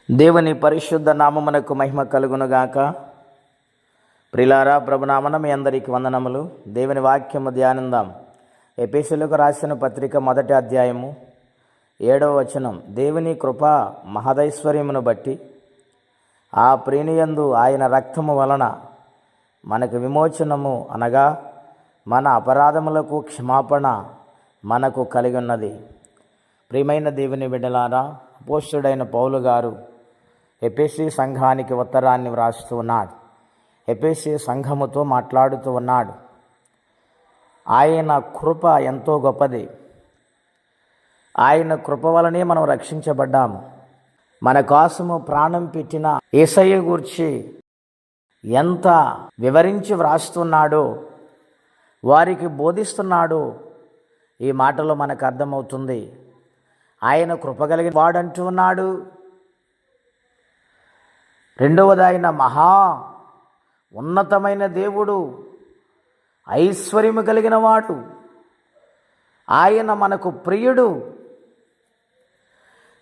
దేవుని పరిశుద్ధ నామమునకు మహిమ కలుగునుగాక. ప్రిలారా, ప్రభునామన మీ అందరికీ వందనములు. దేవుని వాక్యము ధ్యానిందాం. ఎఫెసీయులకు రాసిన పత్రిక 1వ అధ్యాయము 7వ వచనం. దేవుని కృప మహదైశ్వర్యమును బట్టి ఆ ప్రేనియందు ఆయన రక్తము వలన మనకు విమోచనము, అనగా మన అపరాధములకు క్షమాపణ మనకు కలిగి ఉన్నది. ప్రియమైన దేవుని బిడ్డలారా, అపోస్తలుడైన పౌలు గారు ఎఫెసీ సంఘానికి ఉత్తరాన్ని వ్రాస్తూ ఉన్నాడు. ఎఫెసీ సంఘముతో మాట్లాడుతూ ఉన్నాడు. ఆయన కృప ఎంతో గొప్పది. ఆయన కృప వలనే మనం రక్షించబడ్డాము. మన కోసము ప్రాణం పెట్టిన యేసయ్య గూర్చి ఎంత వివరించి వ్రాస్తున్నాడో, వారికి బోధిస్తున్నాడో ఈ మాటలో మనకు అర్థమవుతుంది. ఆయన కృప కలిగిన వాడంటూ ఉన్నాడు. రెండవది, ఆయన మహా ఉన్నతమైన దేవుడు, ఐశ్వర్యము కలిగిన వాడు, ఆయన మనకు ప్రియుడు,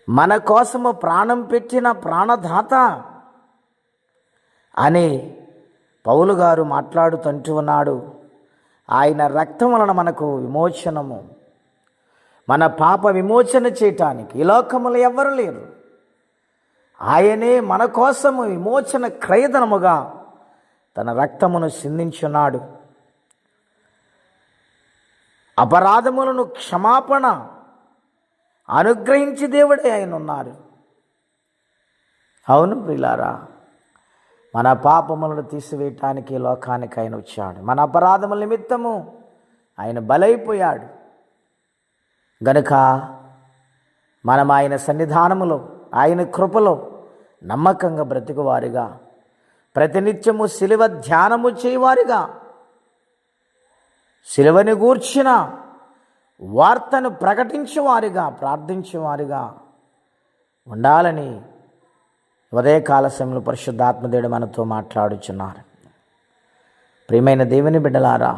మన కోసము ప్రాణం పెట్టిన ప్రాణదాత అని పౌలు గారు మాట్లాడుతుంటూ ఉన్నాడు. ఆయన రక్తం వలన మనకు విమోచనము, మన పాప విమోచన చేయటానికి ఈ లోకములో ఎవ్వరు లేరు. ఆయనే మన కోసము విమోచన క్రయధనముగా తన రక్తమును సిందించున్నాడు. అపరాధములను క్షమాపణ అనుగ్రహించి దేవుడే ఆయన ఉన్నారు. అవును ప్రియులారా, మన పాపములను తీసివేయటానికి లోకానికి ఆయన వచ్చాడు. మన అపరాధముల నిమిత్తము ఆయన బలైపోయాడు. గనుక మనం ఆయన సన్నిధానములో, ఆయన కృపలో నమ్మకంగా బ్రతుకువారిగా, ప్రతినిత్యము శిలువ ధ్యానము చేయవారిగా, శిలువని గూర్చిన వార్తను ప్రకటించేవారిగా, ప్రార్థించేవారిగా ఉండాలని ఉదయకాల సమయంలో పరిశుద్ధాత్మదేవుడు మనతో మాట్లాడుచున్నారు. ప్రియమైన దేవుని బిడ్డలారా,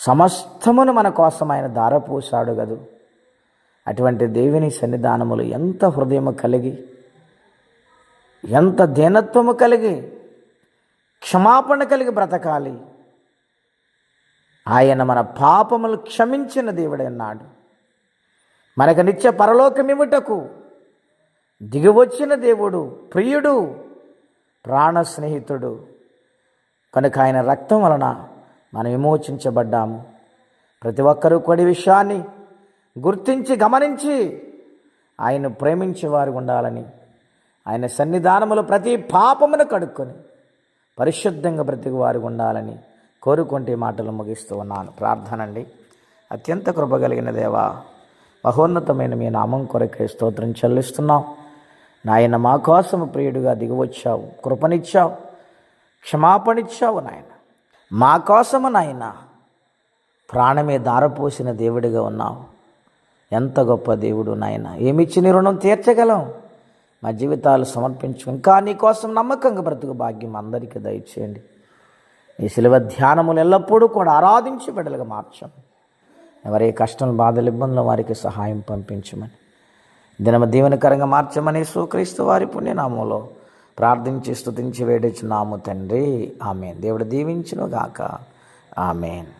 సమస్తమును మన కోసం ఆయన ధారపోసాడు గదు. అటువంటి దేవుని సన్నిధానములు ఎంత హృదయము కలిగి, ఎంత దీనత్వము కలిగి, క్షమాపణ కలిగి బ్రతకాలి. ఆయన మన పాపములు క్షమించిన దేవుడే అన్నాడు. మనకు నిత్య పరలోకమివుటకు దిగివచ్చిన దేవుడు, ప్రియుడు, ప్రాణ స్నేహితుడు. కనుక ఆయన రక్తం వలన మనం విమోచించబడ్డాము. ప్రతి ఒక్కరూ కొడి విషయాన్ని గుర్తించి గమనించి ఆయన ప్రేమించేవారు ఉండాలని, ఆయన సన్నిధానములో ప్రతి పాపమును కడుక్కొని పరిశుద్ధంగా బ్రతికివారు ఉండాలని కోరుకుంటే మాటలు ముగిస్తూ ఉన్నాను. ప్రార్థనండి. అత్యంత కృప కలిగిన దేవా, మహోన్నతమైన మీ నామం కొరకే స్తోత్రం చెల్లిస్తున్నాం. నాయన, మా కోసం ప్రియుడిగా దిగివచ్చావు, కృపనిచ్చావు, క్షమాపణిచ్చావు. నాయన, మా కోసము నాయన ప్రాణమే దారపోసిన దేవుడిగా ఉన్నావు. ఎంత గొప్ప దేవుడు నాయన. ఏమిచ్చి నీ రుణం తీర్చగలం? మా జీవితాలు సమర్పించు. ఇంకా నీ కోసం నమ్మకంగా బ్రతుకు భాగ్యం అందరికీ దయచేయండి. నీ శిలువ ధ్యానములు ఎల్లప్పుడూ కూడా ఆరాధించి బిడ్డలుగా మార్చండి. ఎవరి కష్టాలు, బాధలు, ఇబ్బందులు వారికి సహాయం పంపించమని, దినమ దీవెనకరంగా మార్చమని యేసుక్రీస్తు వారి పుణ్యనామంలో ప్రార్థించి స్తుతించి వేడుచున్నాము తండ్రి. ఆమేన్. దేవుడు దీవించును గాక. ఆమేన్.